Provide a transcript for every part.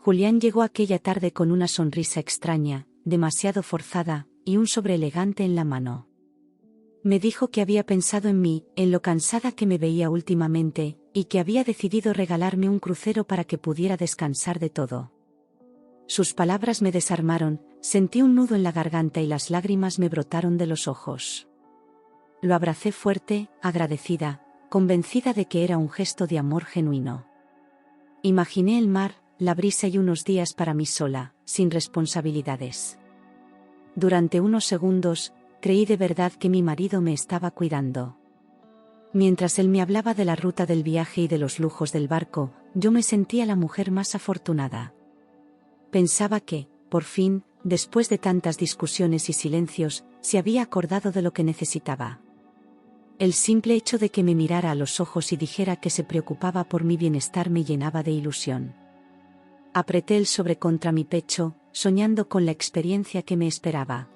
Julián llegó aquella tarde con una sonrisa extraña, demasiado forzada, y un sobre elegante en la mano. Me dijo que había pensado en mí, en lo cansada que me veía últimamente, y que había decidido regalarme un crucero para que pudiera descansar de todo. Sus palabras me desarmaron, sentí un nudo en la garganta y las lágrimas me brotaron de los ojos. Lo abracé fuerte, agradecida, convencida de que era un gesto de amor genuino. Imaginé el mar, la brisa y unos días para mí sola, sin responsabilidades. Durante unos segundos, creí de verdad que mi marido me estaba cuidando. Mientras él me hablaba de la ruta del viaje y de los lujos del barco, yo me sentía la mujer más afortunada. Pensaba que, por fin, después de tantas discusiones y silencios, se había acordado de lo que necesitaba. El simple hecho de que me mirara a los ojos y dijera que se preocupaba por mi bienestar me llenaba de ilusión. Apreté el sobre contra mi pecho, soñando con la experiencia que me esperaba.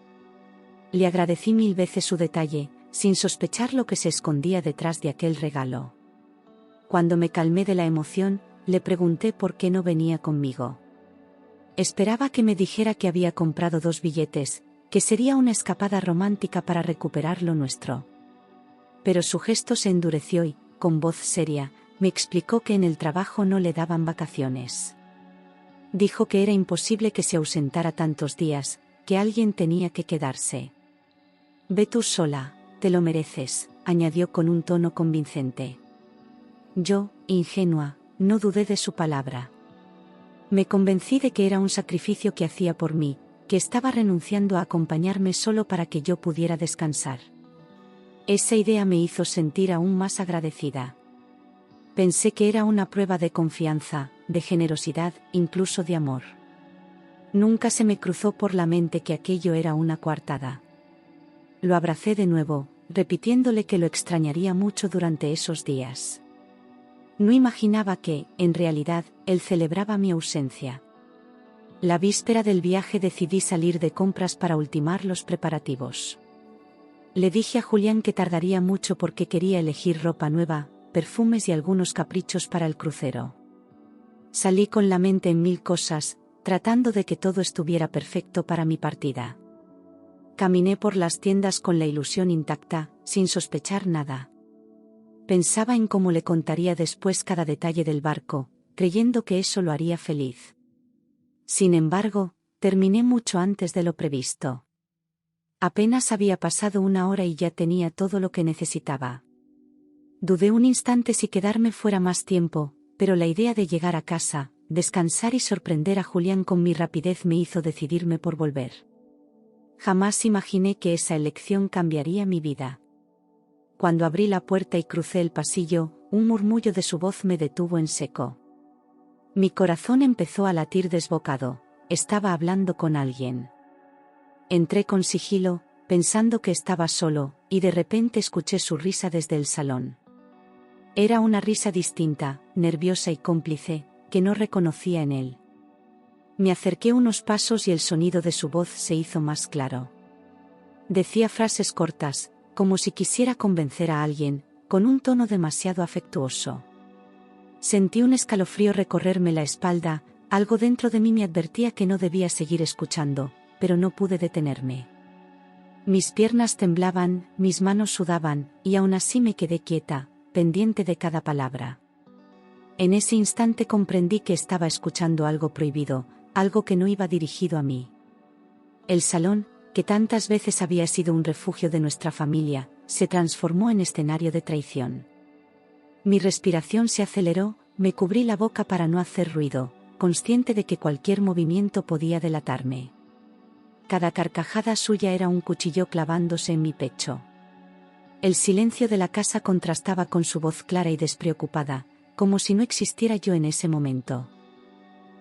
Le agradecí 1000 veces su detalle, sin sospechar lo que se escondía detrás de aquel regalo. Cuando me calmé de la emoción, le pregunté por qué no venía conmigo. Esperaba que me dijera que había comprado 2 billetes, que sería una escapada romántica para recuperar lo nuestro. Pero su gesto se endureció y, con voz seria, me explicó que en el trabajo no le daban vacaciones. Dijo que era imposible que se ausentara tantos días, que alguien tenía que quedarse. «Ve tú sola, te lo mereces», añadió con un tono convincente. Yo, ingenua, no dudé de su palabra. Me convencí de que era un sacrificio que hacía por mí, que estaba renunciando a acompañarme solo para que yo pudiera descansar. Esa idea me hizo sentir aún más agradecida. Pensé que era una prueba de confianza, de generosidad, incluso de amor. Nunca se me cruzó por la mente que aquello era una coartada. Lo abracé de nuevo, repitiéndole que lo extrañaría mucho durante esos días. No imaginaba que, en realidad, él celebraba mi ausencia. La víspera del viaje decidí salir de compras para ultimar los preparativos. Le dije a Julián que tardaría mucho porque quería elegir ropa nueva, perfumes y algunos caprichos para el crucero. Salí con la mente en 1000 cosas, tratando de que todo estuviera perfecto para mi partida. Caminé por las tiendas con la ilusión intacta, sin sospechar nada. Pensaba en cómo le contaría después cada detalle del barco, creyendo que eso lo haría feliz. Sin embargo, terminé mucho antes de lo previsto. Apenas había pasado 1 hora y ya tenía todo lo que necesitaba. Dudé un instante si quedarme fuera más tiempo, pero la idea de llegar a casa, descansar y sorprender a Julián con mi rapidez me hizo decidirme por volver. Jamás imaginé que esa elección cambiaría mi vida. Cuando abrí la puerta y crucé el pasillo, un murmullo de su voz me detuvo en seco. Mi corazón empezó a latir desbocado, estaba hablando con alguien. Entré con sigilo, pensando que estaba solo, y de repente escuché su risa desde el salón. Era una risa distinta, nerviosa y cómplice, que no reconocía en él. Me acerqué unos pasos y el sonido de su voz se hizo más claro. Decía frases cortas, como si quisiera convencer a alguien, con un tono demasiado afectuoso. Sentí un escalofrío recorrerme la espalda, algo dentro de mí me advertía que no debía seguir escuchando, pero no pude detenerme. Mis piernas temblaban, mis manos sudaban, y aún así me quedé quieta, pendiente de cada palabra. En ese instante comprendí que estaba escuchando algo prohibido, algo que no iba dirigido a mí. El salón, que tantas veces había sido un refugio de nuestra familia, se transformó en escenario de traición. Mi respiración se aceleró, me cubrí la boca para no hacer ruido, consciente de que cualquier movimiento podía delatarme. Cada carcajada suya era un cuchillo clavándose en mi pecho. El silencio de la casa contrastaba con su voz clara y despreocupada, como si no existiera yo en ese momento.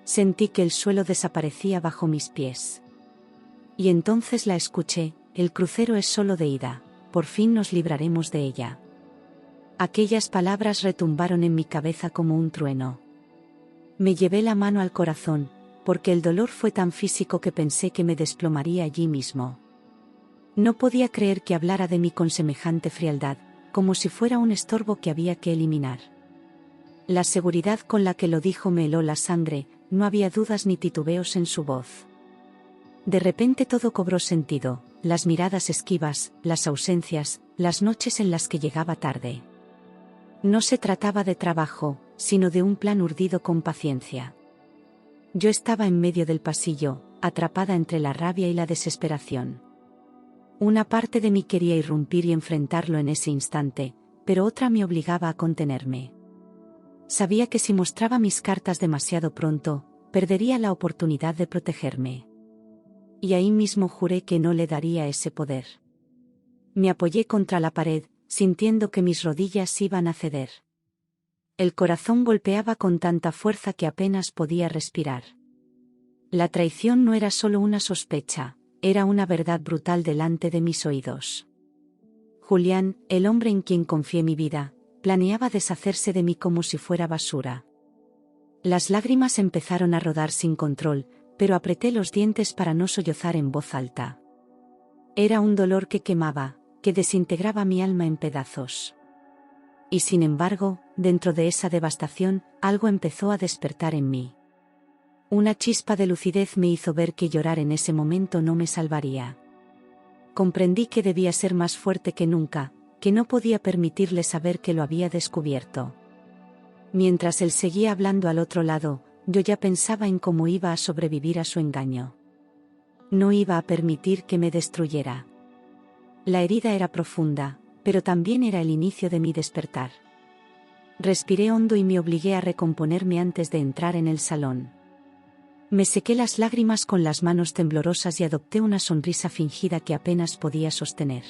Sentí que el suelo desaparecía bajo mis pies. Y entonces la escuché: el crucero es solo de ida, por fin nos libraremos de ella. Aquellas palabras retumbaron en mi cabeza como un trueno. Me llevé la mano al corazón, porque el dolor fue tan físico que pensé que me desplomaría allí mismo. No podía creer que hablara de mí con semejante frialdad, como si fuera un estorbo que había que eliminar. La seguridad con la que lo dijo me heló la sangre, no había dudas ni titubeos en su voz. De repente todo cobró sentido, las miradas esquivas, las ausencias, las noches en las que llegaba tarde. No se trataba de trabajo, sino de un plan urdido con paciencia. Yo estaba en medio del pasillo, atrapada entre la rabia y la desesperación. Una parte de mí quería irrumpir y enfrentarlo en ese instante, pero otra me obligaba a contenerme. Sabía que si mostraba mis cartas demasiado pronto, perdería la oportunidad de protegerme. Y ahí mismo juré que no le daría ese poder. Me apoyé contra la pared, sintiendo que mis rodillas iban a ceder. El corazón golpeaba con tanta fuerza que apenas podía respirar. La traición no era solo una sospecha, era una verdad brutal delante de mis oídos. Julián, el hombre en quien confié mi vida, planeaba deshacerse de mí como si fuera basura. Las lágrimas empezaron a rodar sin control, pero apreté los dientes para no sollozar en voz alta. Era un dolor que quemaba, que desintegraba mi alma en pedazos. Y sin embargo, dentro de esa devastación, algo empezó a despertar en mí. Una chispa de lucidez me hizo ver que llorar en ese momento no me salvaría. Comprendí que debía ser más fuerte que nunca, que no podía permitirle saber que lo había descubierto. Mientras él seguía hablando al otro lado, yo ya pensaba en cómo iba a sobrevivir a su engaño. No iba a permitir que me destruyera. La herida era profunda, pero también era el inicio de mi despertar. Respiré hondo y me obligué a recomponerme antes de entrar en el salón. Me sequé las lágrimas con las manos temblorosas y adopté una sonrisa fingida que apenas podía sostener.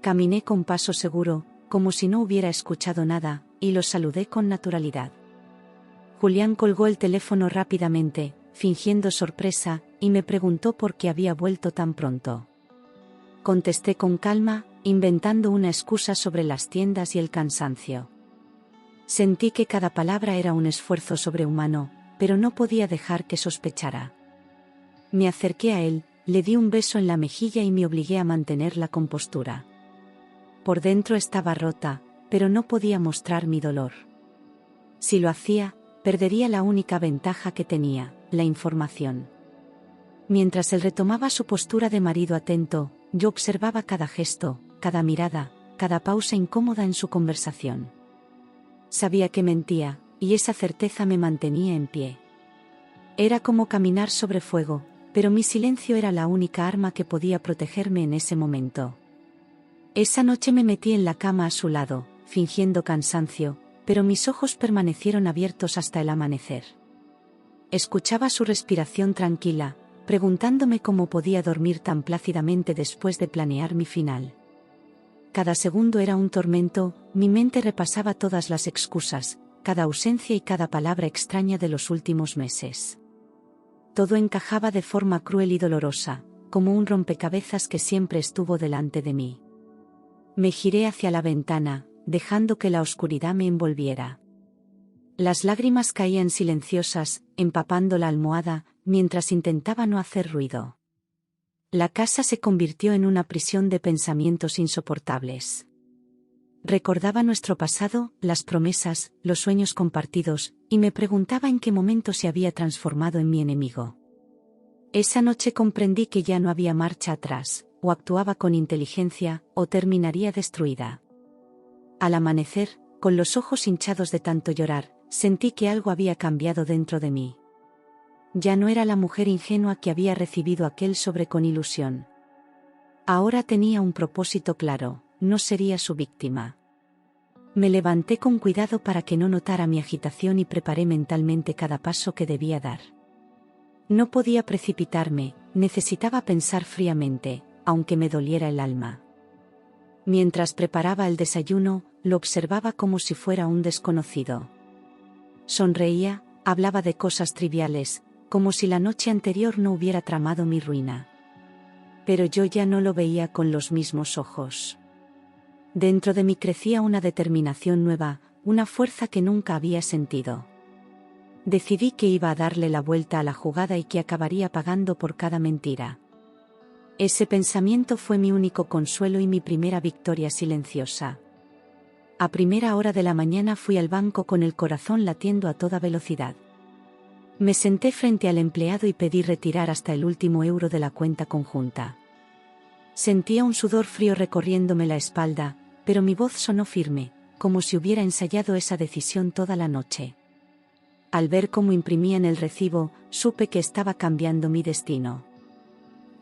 Caminé con paso seguro, como si no hubiera escuchado nada, y lo saludé con naturalidad. Julián colgó el teléfono rápidamente, fingiendo sorpresa, y me preguntó por qué había vuelto tan pronto. Contesté con calma, inventando una excusa sobre las tiendas y el cansancio. Sentí que cada palabra era un esfuerzo sobrehumano, pero no podía dejar que sospechara. Me acerqué a él, le di un beso en la mejilla y me obligué a mantener la compostura. Por dentro estaba rota, pero no podía mostrar mi dolor. Si lo hacía, perdería la única ventaja que tenía, la información. Mientras él retomaba su postura de marido atento, yo observaba cada gesto, cada mirada, cada pausa incómoda en su conversación. Sabía que mentía, y esa certeza me mantenía en pie. Era como caminar sobre fuego, pero mi silencio era la única arma que podía protegerme en ese momento. Esa noche me metí en la cama a su lado, fingiendo cansancio, pero mis ojos permanecieron abiertos hasta el amanecer. Escuchaba su respiración tranquila, preguntándome cómo podía dormir tan plácidamente después de planear mi final. Cada segundo era un tormento, mi mente repasaba todas las excusas, cada ausencia y cada palabra extraña de los últimos meses. Todo encajaba de forma cruel y dolorosa, como un rompecabezas que siempre estuvo delante de mí. Me giré hacia la ventana, dejando que la oscuridad me envolviera. Las lágrimas caían silenciosas, empapando la almohada, mientras intentaba no hacer ruido. La casa se convirtió en una prisión de pensamientos insoportables. Recordaba nuestro pasado, las promesas, los sueños compartidos, y me preguntaba en qué momento se había transformado en mi enemigo. Esa noche comprendí que ya no había marcha atrás, o actuaba con inteligencia, o terminaría destruida. Al amanecer, con los ojos hinchados de tanto llorar, sentí que algo había cambiado dentro de mí. Ya no era la mujer ingenua que había recibido aquel sobre con ilusión. Ahora tenía un propósito claro, no sería su víctima. Me levanté con cuidado para que no notara mi agitación y preparé mentalmente cada paso que debía dar. No podía precipitarme, necesitaba pensar fríamente, aunque me doliera el alma. Mientras preparaba el desayuno, lo observaba como si fuera un desconocido. Sonreía, hablaba de cosas triviales, como si la noche anterior no hubiera tramado mi ruina. Pero yo ya no lo veía con los mismos ojos. Dentro de mí crecía una determinación nueva, una fuerza que nunca había sentido. Decidí que iba a darle la vuelta a la jugada y que acabaría pagando por cada mentira. Ese pensamiento fue mi único consuelo y mi primera victoria silenciosa. A primera hora de la mañana fui al banco con el corazón latiendo a toda velocidad. Me senté frente al empleado y pedí retirar hasta el último euro de la cuenta conjunta. Sentía un sudor frío recorriéndome la espalda, pero mi voz sonó firme, como si hubiera ensayado esa decisión toda la noche. Al ver cómo imprimían el recibo, supe que estaba cambiando mi destino.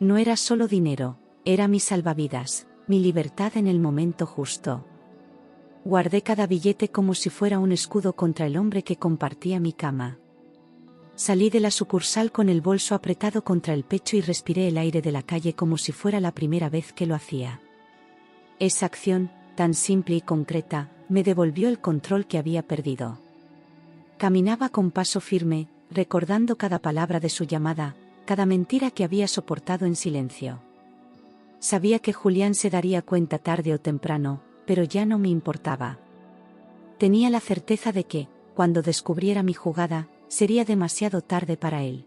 No era solo dinero, era mi salvavidas, mi libertad en el momento justo. Guardé cada billete como si fuera un escudo contra el hombre que compartía mi cama. Salí de la sucursal con el bolso apretado contra el pecho y respiré el aire de la calle como si fuera la primera vez que lo hacía. Esa acción, tan simple y concreta, me devolvió el control que había perdido. Caminaba con paso firme, recordando cada palabra de su llamada, cada mentira que había soportado en silencio. Sabía que Julián se daría cuenta tarde o temprano, pero ya no me importaba. Tenía la certeza de que, cuando descubriera mi jugada, sería demasiado tarde para él.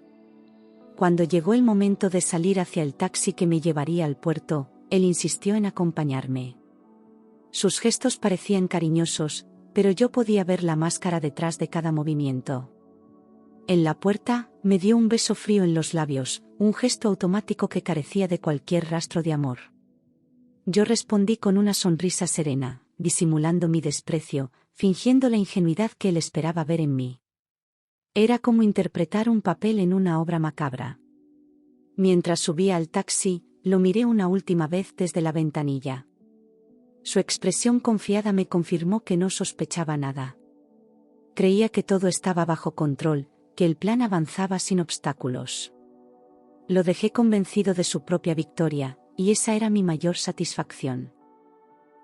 Cuando llegó el momento de salir hacia el taxi que me llevaría al puerto, él insistió en acompañarme. Sus gestos parecían cariñosos, pero yo podía ver la máscara detrás de cada movimiento. En la puerta, me dio un beso frío en los labios, un gesto automático que carecía de cualquier rastro de amor. Yo respondí con una sonrisa serena, disimulando mi desprecio, fingiendo la ingenuidad que él esperaba ver en mí. Era como interpretar un papel en una obra macabra. Mientras subía al taxi, lo miré una última vez desde la ventanilla. Su expresión confiada me confirmó que no sospechaba nada. Creía que todo estaba bajo control, que el plan avanzaba sin obstáculos. Lo dejé convencido de su propia victoria, y esa era mi mayor satisfacción.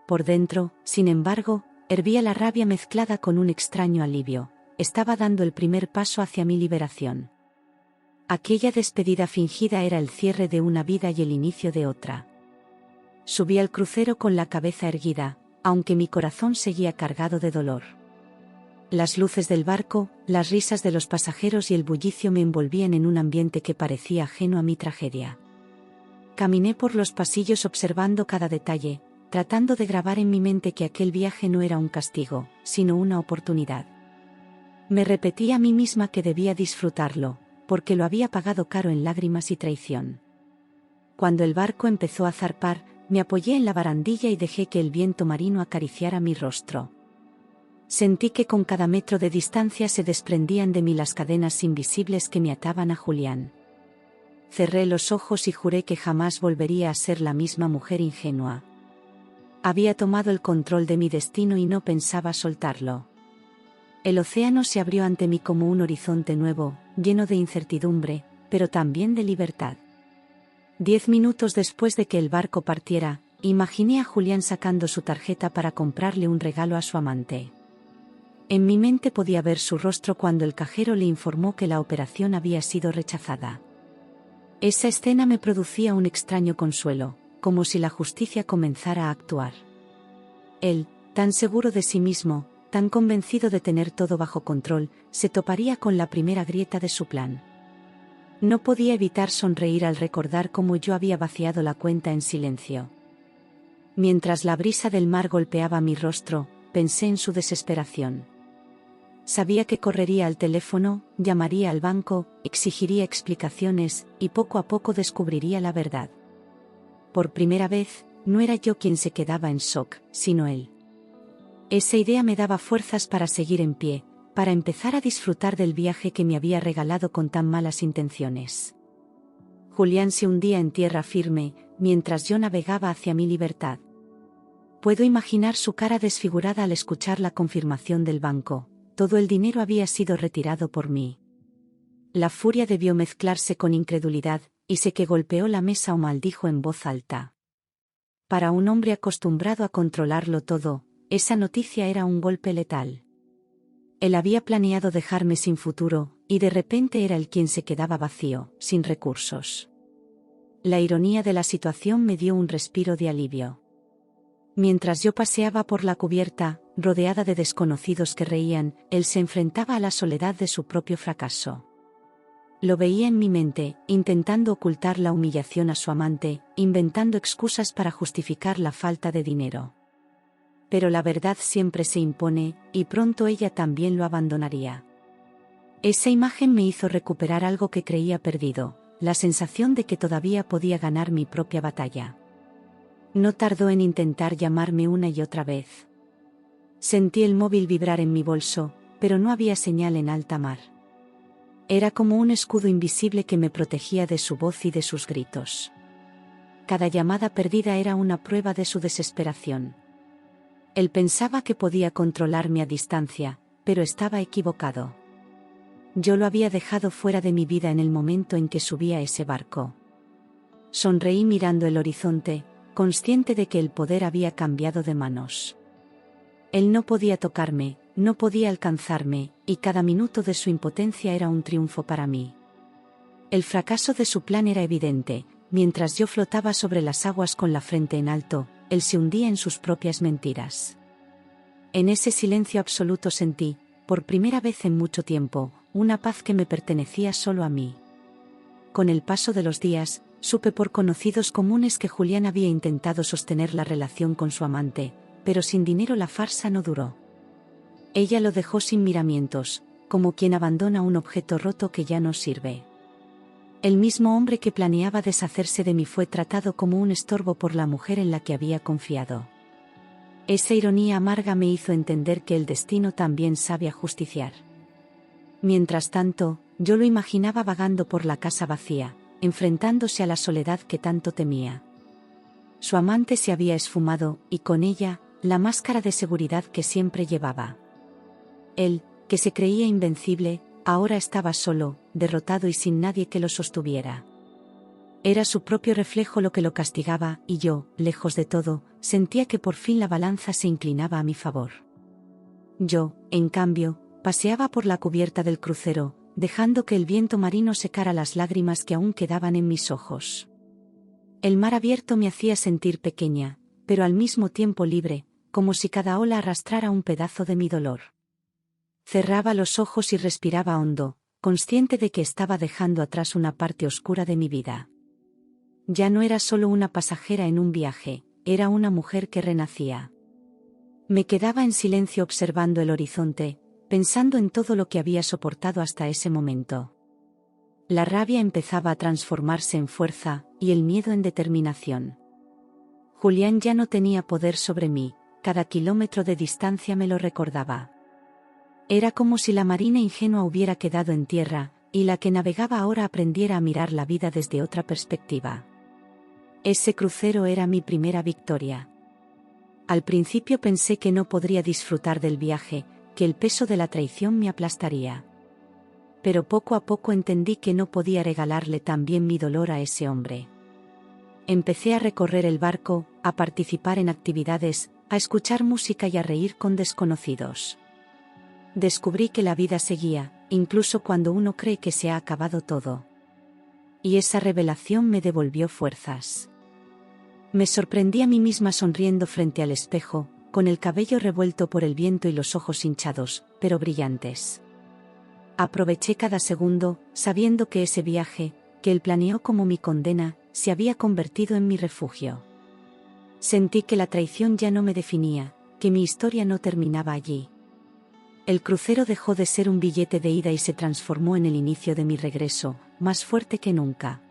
Por dentro, sin embargo, hervía la rabia mezclada con un extraño alivio. Estaba dando el primer paso hacia mi liberación. Aquella despedida fingida era el cierre de una vida y el inicio de otra. Subí al crucero con la cabeza erguida, aunque mi corazón seguía cargado de dolor. Las luces del barco, las risas de los pasajeros y el bullicio me envolvían en un ambiente que parecía ajeno a mi tragedia. Caminé por los pasillos observando cada detalle, tratando de grabar en mi mente que aquel viaje no era un castigo, sino una oportunidad. Me repetí a mí misma que debía disfrutarlo, porque lo había pagado caro en lágrimas y traición. Cuando el barco empezó a zarpar, me apoyé en la barandilla y dejé que el viento marino acariciara mi rostro. Sentí que con cada metro de distancia se desprendían de mí las cadenas invisibles que me ataban a Julián. Cerré los ojos y juré que jamás volvería a ser la misma mujer ingenua. Había tomado el control de mi destino y no pensaba soltarlo. El océano se abrió ante mí como un horizonte nuevo, lleno de incertidumbre, pero también de libertad. 10 minutos después de que el barco partiera, imaginé a Julián sacando su tarjeta para comprarle un regalo a su amante. En mi mente podía ver su rostro cuando el cajero le informó que la operación había sido rechazada. Esa escena me producía un extraño consuelo, como si la justicia comenzara a actuar. Él, tan seguro de sí mismo, tan convencido de tener todo bajo control, se toparía con la primera grieta de su plan. No podía evitar sonreír al recordar cómo yo había vaciado la cuenta en silencio. Mientras la brisa del mar golpeaba mi rostro, pensé en su desesperación. Sabía que correría al teléfono, llamaría al banco, exigiría explicaciones, y poco a poco descubriría la verdad. Por primera vez, no era yo quien se quedaba en shock, sino él. Esa idea me daba fuerzas para seguir en pie, para empezar a disfrutar del viaje que me había regalado con tan malas intenciones. Julián se hundía en tierra firme, mientras yo navegaba hacia mi libertad. Puedo imaginar su cara desfigurada al escuchar la confirmación del banco. Todo el dinero había sido retirado por mí. La furia debió mezclarse con incredulidad, y sé que golpeó la mesa o maldijo en voz alta. Para un hombre acostumbrado a controlarlo todo, esa noticia era un golpe letal. Él había planeado dejarme sin futuro, y de repente era él quien se quedaba vacío, sin recursos. La ironía de la situación me dio un respiro de alivio. Mientras yo paseaba por la cubierta, rodeada de desconocidos que reían, él se enfrentaba a la soledad de su propio fracaso. Lo veía en mi mente, intentando ocultar la humillación a su amante, inventando excusas para justificar la falta de dinero. Pero la verdad siempre se impone, y pronto ella también lo abandonaría. Esa imagen me hizo recuperar algo que creía perdido, la sensación de que todavía podía ganar mi propia batalla. No tardó en intentar llamarme una y otra vez. Sentí el móvil vibrar en mi bolso, pero no había señal en alta mar. Era como un escudo invisible que me protegía de su voz y de sus gritos. Cada llamada perdida era una prueba de su desesperación. Él pensaba que podía controlarme a distancia, pero estaba equivocado. Yo lo había dejado fuera de mi vida en el momento en que subí a ese barco. Sonreí mirando el horizonte, consciente de que el poder había cambiado de manos. Él no podía tocarme, no podía alcanzarme, y cada minuto de su impotencia era un triunfo para mí. El fracaso de su plan era evidente. Mientras yo flotaba sobre las aguas con la frente en alto, él se hundía en sus propias mentiras. En ese silencio absoluto sentí, por primera vez en mucho tiempo, una paz que me pertenecía solo a mí. Con el paso de los días, supe por conocidos comunes que Julián había intentado sostener la relación con su amante, pero sin dinero la farsa no duró. Ella lo dejó sin miramientos, como quien abandona un objeto roto que ya no sirve. El mismo hombre que planeaba deshacerse de mí fue tratado como un estorbo por la mujer en la que había confiado. Esa ironía amarga me hizo entender que el destino también sabe ajusticiar. Mientras tanto, yo lo imaginaba vagando por la casa vacía, enfrentándose a la soledad que tanto temía. Su amante se había esfumado, y con ella, la máscara de seguridad que siempre llevaba. Él, que se creía invencible, ahora estaba solo, derrotado y sin nadie que lo sostuviera. Era su propio reflejo lo que lo castigaba, y yo, lejos de todo, sentía que por fin la balanza se inclinaba a mi favor. Yo, en cambio, paseaba por la cubierta del crucero, dejando que el viento marino secara las lágrimas que aún quedaban en mis ojos. El mar abierto me hacía sentir pequeña, pero al mismo tiempo libre, como si cada ola arrastrara un pedazo de mi dolor. Cerraba los ojos y respiraba hondo, consciente de que estaba dejando atrás una parte oscura de mi vida. Ya no era solo una pasajera en un viaje, era una mujer que renacía. Me quedaba en silencio observando el horizonte, pensando en todo lo que había soportado hasta ese momento. La rabia empezaba a transformarse en fuerza, y el miedo en determinación. Julián ya no tenía poder sobre mí, cada kilómetro de distancia me lo recordaba. Era como si la marina ingenua hubiera quedado en tierra, y la que navegaba ahora aprendiera a mirar la vida desde otra perspectiva. Ese crucero era mi primera victoria. Al principio pensé que no podría disfrutar del viaje, que el peso de la traición me aplastaría. Pero poco a poco entendí que no podía regalarle también mi dolor a ese hombre. Empecé a recorrer el barco, a participar en actividades, a escuchar música y a reír con desconocidos. Descubrí que la vida seguía, incluso cuando uno cree que se ha acabado todo. Y esa revelación me devolvió fuerzas. Me sorprendí a mí misma sonriendo frente al espejo, con el cabello revuelto por el viento y los ojos hinchados, pero brillantes. Aproveché cada segundo, sabiendo que ese viaje, que él planeó como mi condena, se había convertido en mi refugio. Sentí que la traición ya no me definía, que mi historia no terminaba allí. El crucero dejó de ser un billete de ida y se transformó en el inicio de mi regreso, más fuerte que nunca.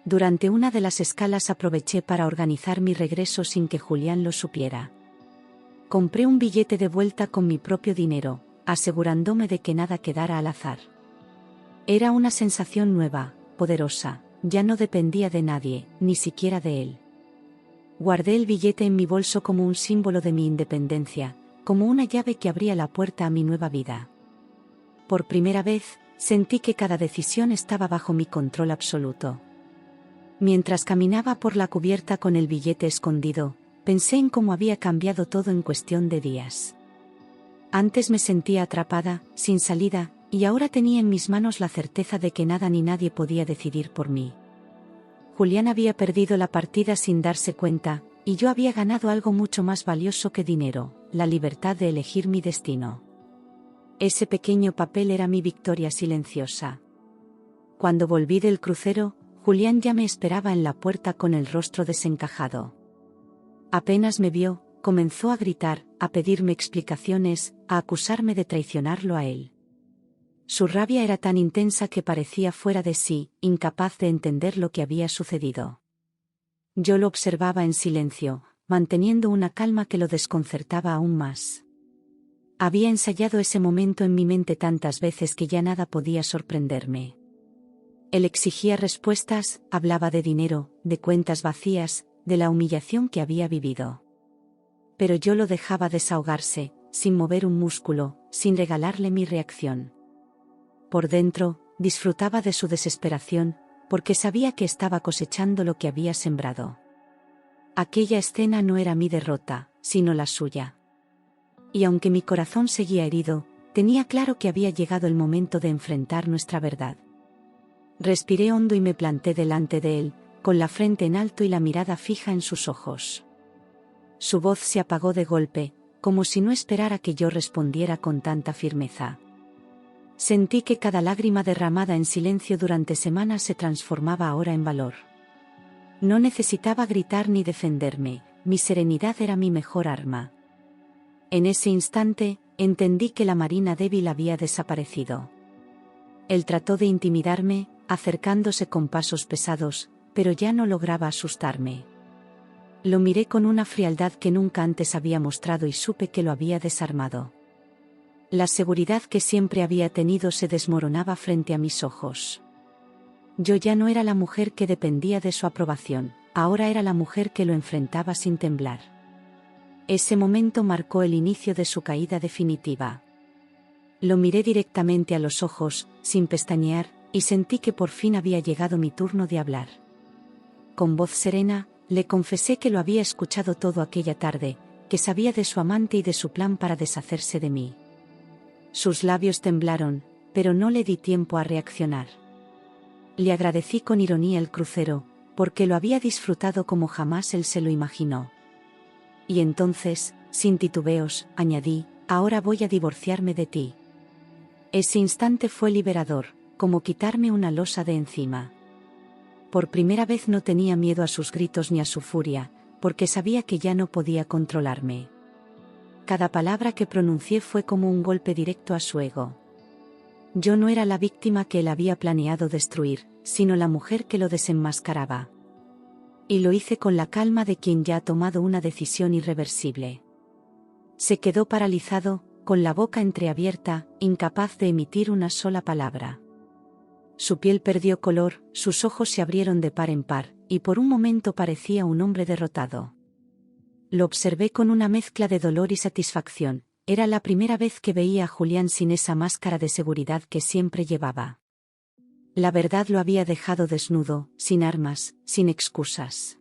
Durante una de las escalas aproveché para organizar mi regreso sin que Julián lo supiera. Compré un billete de vuelta con mi propio dinero, asegurándome de que nada quedara al azar. Era una sensación nueva, poderosa, ya no dependía de nadie, ni siquiera de él. Guardé el billete en mi bolso como un símbolo de mi independencia, como una llave que abría la puerta a mi nueva vida. Por primera vez, sentí que cada decisión estaba bajo mi control absoluto. Mientras caminaba por la cubierta con el billete escondido, pensé en cómo había cambiado todo en cuestión de días. Antes me sentía atrapada, sin salida, y ahora tenía en mis manos la certeza de que nada ni nadie podía decidir por mí. Julián había perdido la partida sin darse cuenta, y yo había ganado algo mucho más valioso que dinero, la libertad de elegir mi destino. Ese pequeño papel era mi victoria silenciosa. Cuando volví del crucero, Julián ya me esperaba en la puerta con el rostro desencajado. Apenas me vio, comenzó a gritar, a pedirme explicaciones, a acusarme de traicionarlo a él. Su rabia era tan intensa que parecía fuera de sí, incapaz de entender lo que había sucedido. Yo lo observaba en silencio, manteniendo una calma que lo desconcertaba aún más. Había ensayado ese momento en mi mente tantas veces que ya nada podía sorprenderme. Él exigía respuestas, hablaba de dinero, de cuentas vacías, de la humillación que había vivido. Pero yo lo dejaba desahogarse, sin mover un músculo, sin regalarle mi reacción. Por dentro, disfrutaba de su desesperación, porque sabía que estaba cosechando lo que había sembrado. Aquella escena no era mi derrota, sino la suya. Y aunque mi corazón seguía herido, tenía claro que había llegado el momento de enfrentar nuestra verdad. Respiré hondo y me planté delante de él, con la frente en alto y la mirada fija en sus ojos. Su voz se apagó de golpe, como si no esperara que yo respondiera con tanta firmeza. Sentí que cada lágrima derramada en silencio durante semanas se transformaba ahora en valor. No necesitaba gritar ni defenderme, mi serenidad era mi mejor arma. En ese instante, entendí que la Marina débil había desaparecido. Él trató de intimidarme, acercándose con pasos pesados, pero ya no lograba asustarme. Lo miré con una frialdad que nunca antes había mostrado y supe que lo había desarmado. La seguridad que siempre había tenido se desmoronaba frente a mis ojos. Yo ya no era la mujer que dependía de su aprobación, ahora era la mujer que lo enfrentaba sin temblar. Ese momento marcó el inicio de su caída definitiva. Lo miré directamente a los ojos, sin pestañear, y sentí que por fin había llegado mi turno de hablar. Con voz serena, le confesé que lo había escuchado todo aquella tarde, que sabía de su amante y de su plan para deshacerse de mí. Sus labios temblaron, pero no le di tiempo a reaccionar. Le agradecí con ironía el crucero, porque lo había disfrutado como jamás él se lo imaginó. Y entonces, sin titubeos, añadí, ahora voy a divorciarme de ti. Ese instante fue liberador, como quitarme una losa de encima. Por primera vez no tenía miedo a sus gritos ni a su furia, porque sabía que ya no podía controlarme. Cada palabra que pronuncié fue como un golpe directo a su ego. Yo no era la víctima que él había planeado destruir, sino la mujer que lo desenmascaraba. Y lo hice con la calma de quien ya ha tomado una decisión irreversible. Se quedó paralizado, con la boca entreabierta, incapaz de emitir una sola palabra. Su piel perdió color, sus ojos se abrieron de par en par, y por un momento parecía un hombre derrotado. Lo observé con una mezcla de dolor y satisfacción. Era la primera vez que veía a Julián sin esa máscara de seguridad que siempre llevaba. La verdad lo había dejado desnudo, sin armas, sin excusas.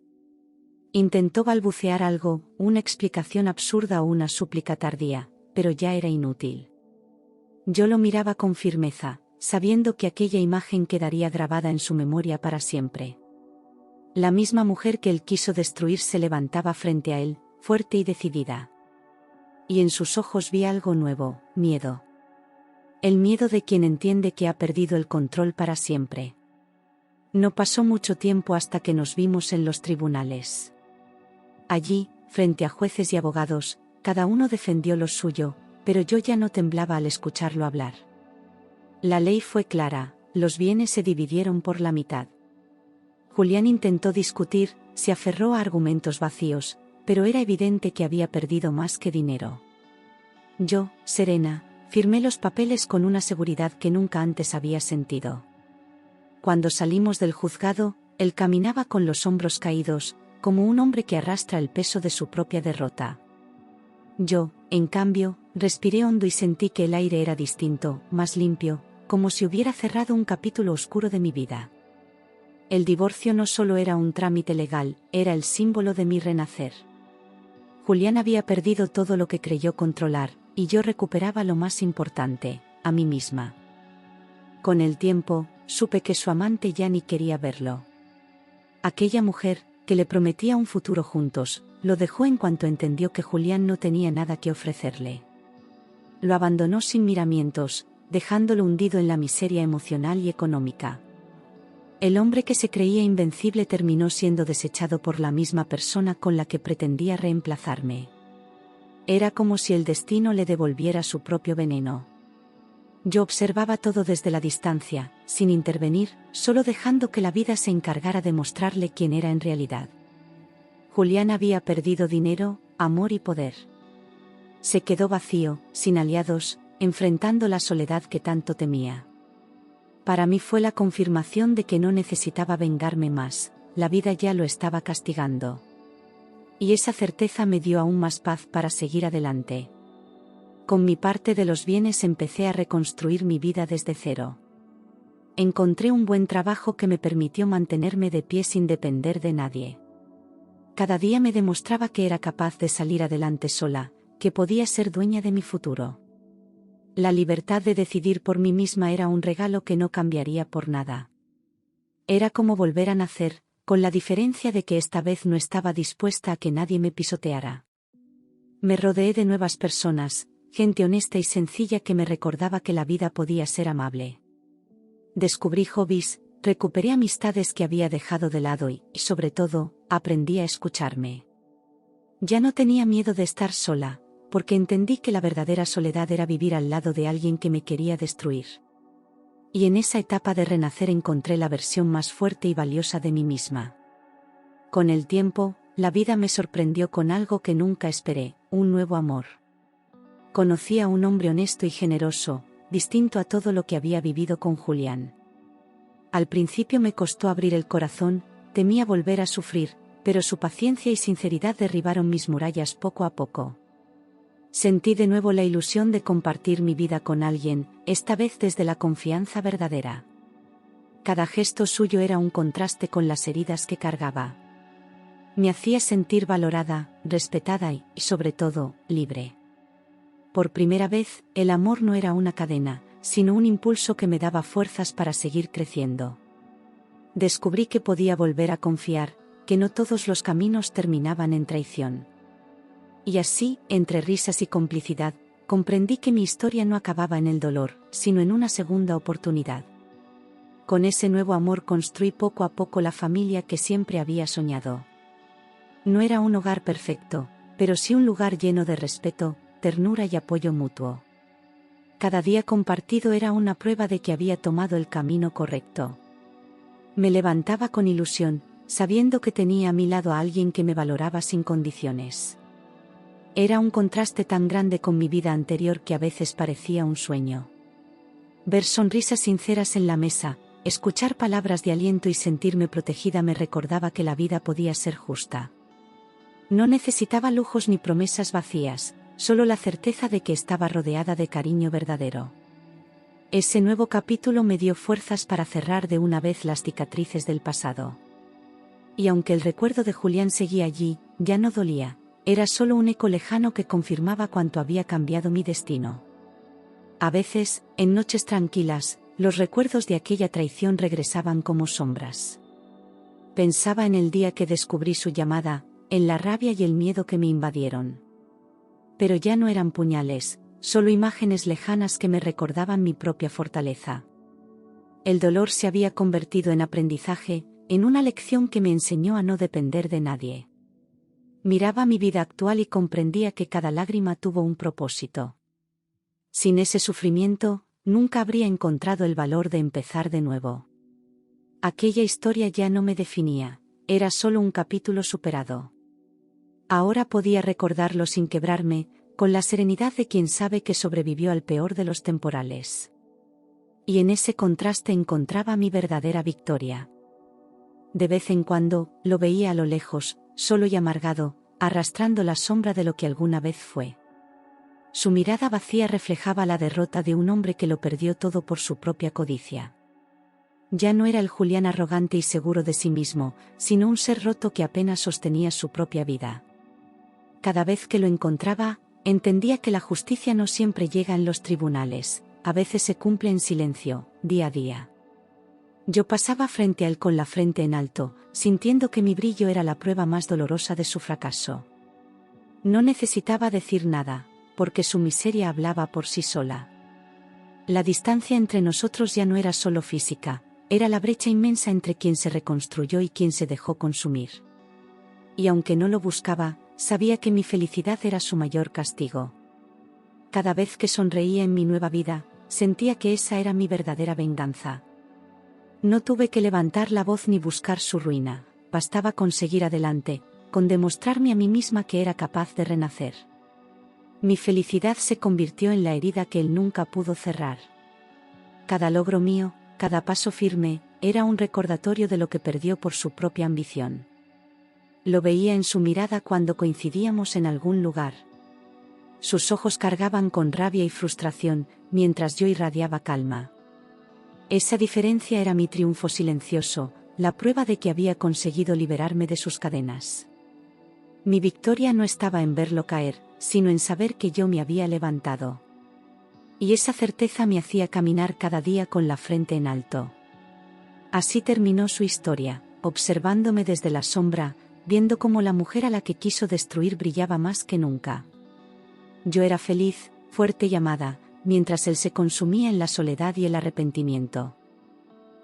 Intentó balbucear algo, una explicación absurda o una súplica tardía, pero ya era inútil. Yo lo miraba con firmeza, sabiendo que aquella imagen quedaría grabada en su memoria para siempre. La misma mujer que él quiso destruir se levantaba frente a él, fuerte y decidida. Y en sus ojos vi algo nuevo, miedo. El miedo de quien entiende que ha perdido el control para siempre. No pasó mucho tiempo hasta que nos vimos en los tribunales. Allí, frente a jueces y abogados, cada uno defendió lo suyo, pero yo ya no temblaba al escucharlo hablar. La ley fue clara, los bienes se dividieron por la mitad. Julián intentó discutir, se aferró a argumentos vacíos, pero era evidente que había perdido más que dinero. Yo, serena, firmé los papeles con una seguridad que nunca antes había sentido. Cuando salimos del juzgado, él caminaba con los hombros caídos, como un hombre que arrastra el peso de su propia derrota. Yo, en cambio, respiré hondo y sentí que el aire era distinto, más limpio, como si hubiera cerrado un capítulo oscuro de mi vida. El divorcio no solo era un trámite legal, era el símbolo de mi renacer. Julián había perdido todo lo que creyó controlar, y yo recuperaba lo más importante, a mí misma. Con el tiempo, supe que su amante ya ni quería verlo. Aquella mujer, que le prometía un futuro juntos, lo dejó en cuanto entendió que Julián no tenía nada que ofrecerle. Lo abandonó sin miramientos, dejándolo hundido en la miseria emocional y económica. El hombre que se creía invencible terminó siendo desechado por la misma persona con la que pretendía reemplazarme. Era como si el destino le devolviera su propio veneno. Yo observaba todo desde la distancia, sin intervenir, solo dejando que la vida se encargara de mostrarle quién era en realidad. Julián había perdido dinero, amor y poder. Se quedó vacío, sin aliados, enfrentando la soledad que tanto temía. Para mí fue la confirmación de que no necesitaba vengarme más, la vida ya lo estaba castigando. Y esa certeza me dio aún más paz para seguir adelante. Con mi parte de los bienes empecé a reconstruir mi vida desde cero. Encontré un buen trabajo que me permitió mantenerme de pie sin depender de nadie. Cada día me demostraba que era capaz de salir adelante sola, que podía ser dueña de mi futuro. La libertad de decidir por mí misma era un regalo que no cambiaría por nada. Era como volver a nacer, con la diferencia de que esta vez no estaba dispuesta a que nadie me pisoteara. Me rodeé de nuevas personas, gente honesta y sencilla que me recordaba que la vida podía ser amable. Descubrí hobbies, recuperé amistades que había dejado de lado y, sobre todo, aprendí a escucharme. Ya no tenía miedo de estar sola, porque entendí que la verdadera soledad era vivir al lado de alguien que me quería destruir. Y en esa etapa de renacer encontré la versión más fuerte y valiosa de mí misma. Con el tiempo, la vida me sorprendió con algo que nunca esperé, un nuevo amor. Conocí a un hombre honesto y generoso, distinto a todo lo que había vivido con Julián. Al principio me costó abrir el corazón, temía volver a sufrir, pero su paciencia y sinceridad derribaron mis murallas poco a poco. Sentí de nuevo la ilusión de compartir mi vida con alguien, esta vez desde la confianza verdadera. Cada gesto suyo era un contraste con las heridas que cargaba. Me hacía sentir valorada, respetada y, sobre todo, libre. Por primera vez, el amor no era una cadena, sino un impulso que me daba fuerzas para seguir creciendo. Descubrí que podía volver a confiar, que no todos los caminos terminaban en traición. Y así, entre risas y complicidad, comprendí que mi historia no acababa en el dolor, sino en una segunda oportunidad. Con ese nuevo amor construí poco a poco la familia que siempre había soñado. No era un hogar perfecto, pero sí un lugar lleno de respeto, ternura y apoyo mutuo. Cada día compartido era una prueba de que había tomado el camino correcto. Me levantaba con ilusión, sabiendo que tenía a mi lado a alguien que me valoraba sin condiciones. Era un contraste tan grande con mi vida anterior que a veces parecía un sueño. Ver sonrisas sinceras en la mesa, escuchar palabras de aliento y sentirme protegida me recordaba que la vida podía ser justa. No necesitaba lujos ni promesas vacías, solo la certeza de que estaba rodeada de cariño verdadero. Ese nuevo capítulo me dio fuerzas para cerrar de una vez las cicatrices del pasado. Y aunque el recuerdo de Julián seguía allí, ya no dolía, era solo un eco lejano que confirmaba cuánto había cambiado mi destino. A veces, en noches tranquilas, los recuerdos de aquella traición regresaban como sombras. Pensaba en el día que descubrí su llamada, en la rabia y el miedo que me invadieron. Pero ya no eran puñales, solo imágenes lejanas que me recordaban mi propia fortaleza. El dolor se había convertido en aprendizaje, en una lección que me enseñó a no depender de nadie. Miraba mi vida actual y comprendía que cada lágrima tuvo un propósito. Sin ese sufrimiento, nunca habría encontrado el valor de empezar de nuevo. Aquella historia ya no me definía, era solo un capítulo superado. Ahora podía recordarlo sin quebrarme, con la serenidad de quien sabe que sobrevivió al peor de los temporales. Y en ese contraste encontraba mi verdadera victoria. De vez en cuando, lo veía a lo lejos, solo y amargado, arrastrando la sombra de lo que alguna vez fue. Su mirada vacía reflejaba la derrota de un hombre que lo perdió todo por su propia codicia. Ya no era el Julián arrogante y seguro de sí mismo, sino un ser roto que apenas sostenía su propia vida. Cada vez que lo encontraba, entendía que la justicia no siempre llega en los tribunales, a veces se cumple en silencio, día a día. Yo pasaba frente a él con la frente en alto, sintiendo que mi brillo era la prueba más dolorosa de su fracaso. No necesitaba decir nada, porque su miseria hablaba por sí sola. La distancia entre nosotros ya no era solo física, era la brecha inmensa entre quien se reconstruyó y quien se dejó consumir. Y aunque no lo buscaba, sabía que mi felicidad era su mayor castigo. Cada vez que sonreía en mi nueva vida, sentía que esa era mi verdadera venganza. No tuve que levantar la voz ni buscar su ruina, bastaba con seguir adelante, con demostrarme a mí misma que era capaz de renacer. Mi felicidad se convirtió en la herida que él nunca pudo cerrar. Cada logro mío, cada paso firme, era un recordatorio de lo que perdió por su propia ambición. Lo veía en su mirada cuando coincidíamos en algún lugar. Sus ojos cargaban con rabia y frustración, mientras yo irradiaba calma. Esa diferencia era mi triunfo silencioso, la prueba de que había conseguido liberarme de sus cadenas. Mi victoria no estaba en verlo caer, sino en saber que yo me había levantado. Y esa certeza me hacía caminar cada día con la frente en alto. Así terminó su historia, observándome desde la sombra, viendo cómo la mujer a la que quiso destruir brillaba más que nunca. Yo era feliz, fuerte y amada, mientras él se consumía en la soledad y el arrepentimiento.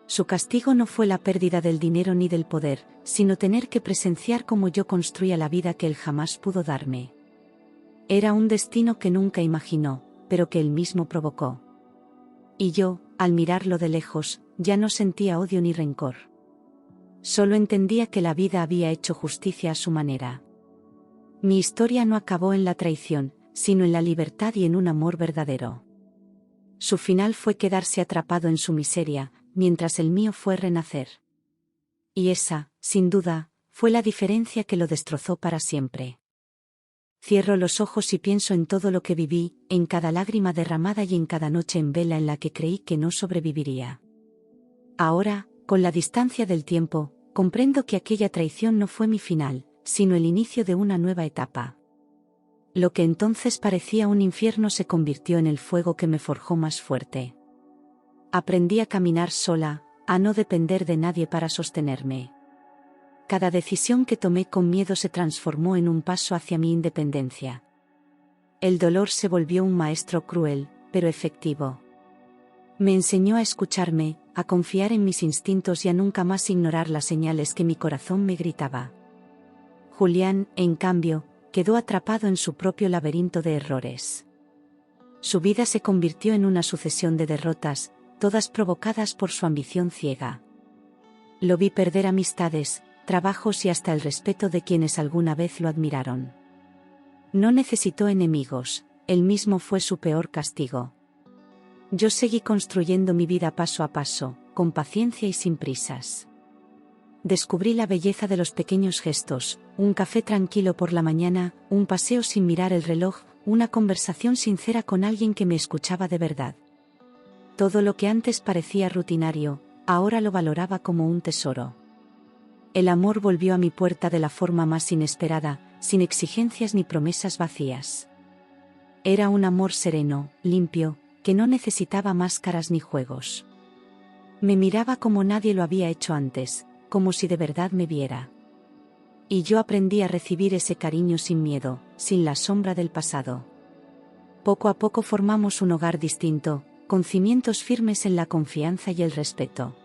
Su castigo no fue la pérdida del dinero ni del poder, sino tener que presenciar cómo yo construía la vida que él jamás pudo darme. Era un destino que nunca imaginó, pero que él mismo provocó. Y yo, al mirarlo de lejos, ya no sentía odio ni rencor. Solo entendía que la vida había hecho justicia a su manera. Mi historia no acabó en la traición, sino en la libertad y en un amor verdadero. Su final fue quedarse atrapado en su miseria, mientras el mío fue renacer. Y esa, sin duda, fue la diferencia que lo destrozó para siempre. Cierro los ojos y pienso en todo lo que viví, en cada lágrima derramada y en cada noche en vela en la que creí que no sobreviviría. Ahora, con la distancia del tiempo, comprendo que aquella traición no fue mi final, sino el inicio de una nueva etapa. Lo que entonces parecía un infierno se convirtió en el fuego que me forjó más fuerte. Aprendí a caminar sola, a no depender de nadie para sostenerme. Cada decisión que tomé con miedo se transformó en un paso hacia mi independencia. El dolor se volvió un maestro cruel, pero efectivo. Me enseñó a escucharme, a confiar en mis instintos y a nunca más ignorar las señales que mi corazón me gritaba. Julián, en cambio, quedó atrapado en su propio laberinto de errores. Su vida se convirtió en una sucesión de derrotas, todas provocadas por su ambición ciega. Lo vi perder amistades, trabajos y hasta el respeto de quienes alguna vez lo admiraron. No necesitó enemigos, él mismo fue su peor castigo. Yo seguí construyendo mi vida paso a paso, con paciencia y sin prisas. Descubrí la belleza de los pequeños gestos, un café tranquilo por la mañana, un paseo sin mirar el reloj, una conversación sincera con alguien que me escuchaba de verdad. Todo lo que antes parecía rutinario, ahora lo valoraba como un tesoro. El amor volvió a mi puerta de la forma más inesperada, sin exigencias ni promesas vacías. Era un amor sereno, limpio, que no necesitaba máscaras ni juegos. Me miraba como nadie lo había hecho antes, como si de verdad me viera. Y yo aprendí a recibir ese cariño sin miedo, sin la sombra del pasado. Poco a poco formamos un hogar distinto, con cimientos firmes en la confianza y el respeto.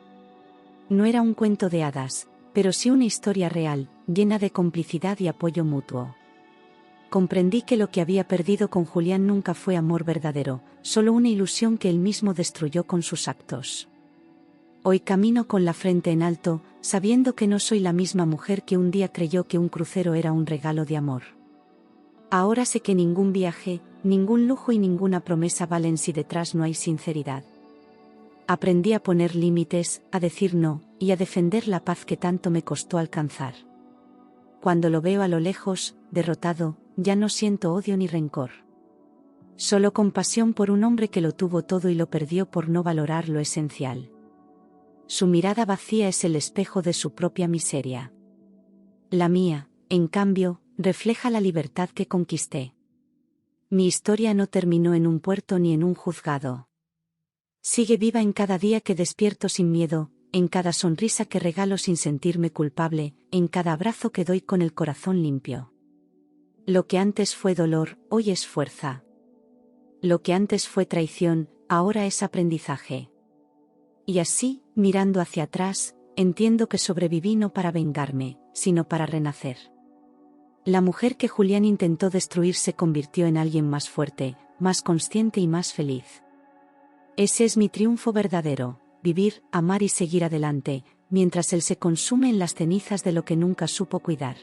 No era un cuento de hadas, pero sí una historia real, llena de complicidad y apoyo mutuo. Comprendí que lo que había perdido con Julián nunca fue amor verdadero, solo una ilusión que él mismo destruyó con sus actos. Hoy camino con la frente en alto, sabiendo que no soy la misma mujer que un día creyó que un crucero era un regalo de amor. Ahora sé que ningún viaje, ningún lujo y ninguna promesa valen si detrás no hay sinceridad. Aprendí a poner límites, a decir no, y a defender la paz que tanto me costó alcanzar. Cuando lo veo a lo lejos, derrotado, ya no siento odio ni rencor. Solo compasión por un hombre que lo tuvo todo y lo perdió por no valorar lo esencial. Su mirada vacía es el espejo de su propia miseria. La mía, en cambio, refleja la libertad que conquisté. Mi historia no terminó en un puerto ni en un juzgado. Sigue viva en cada día que despierto sin miedo, en cada sonrisa que regalo sin sentirme culpable, en cada abrazo que doy con el corazón limpio. Lo que antes fue dolor, hoy es fuerza. Lo que antes fue traición, ahora es aprendizaje. Y así, mirando hacia atrás, entiendo que sobreviví no para vengarme, sino para renacer. La mujer que Julián intentó destruir se convirtió en alguien más fuerte, más consciente y más feliz. Ese es mi triunfo verdadero, vivir, amar y seguir adelante, mientras él se consume en las cenizas de lo que nunca supo cuidar.